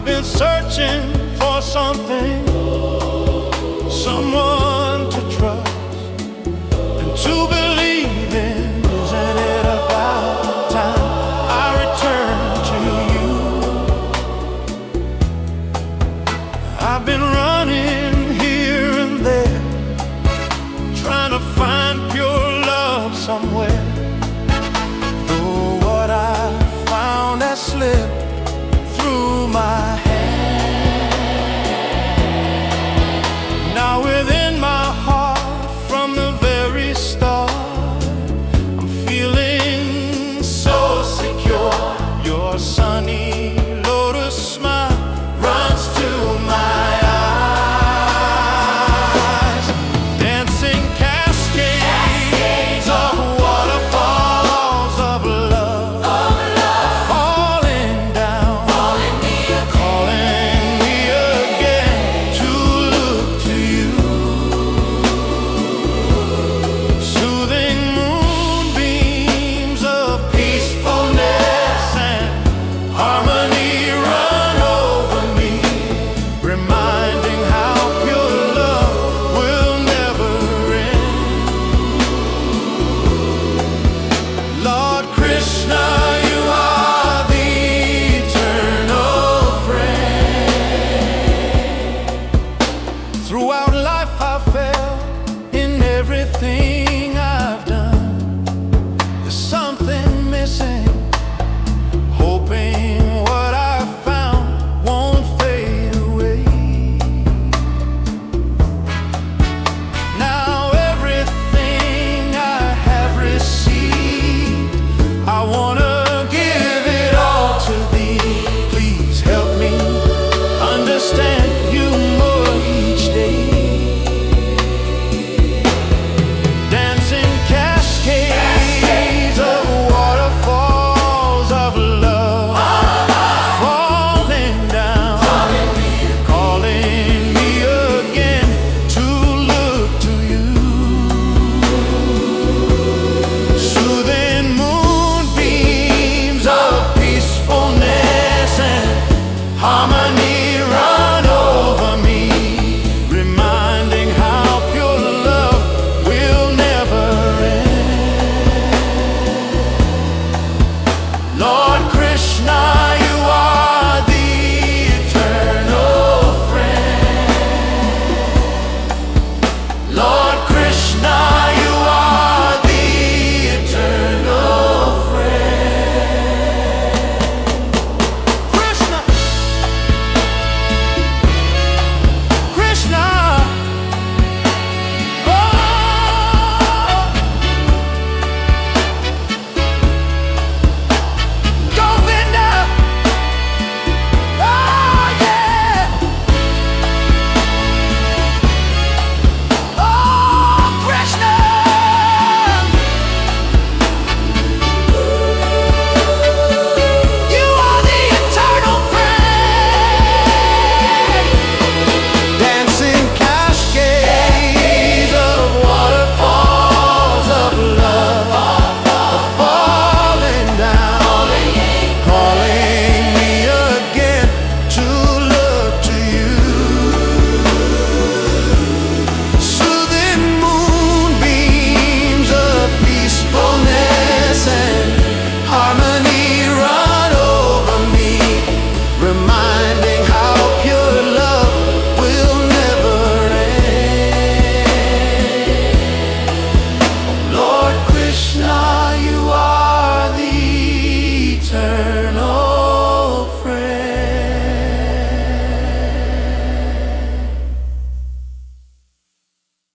I've been searching for something, someone to trust and to believe in. Isn't it about time I return to you? I've been running here and there, trying to find pure love somewhere. Though what I found has slipped through my hands. Now within my heart, from the very start, I'm feeling so secure. Your sunny lotus smile runs to my eyes. Dancing cascades of waterfalls of love are falling down, calling me again to look to you. Soothing moonbeams of peacefulness and harmony run over me, reminding how pure love will never end. Lord Krishna,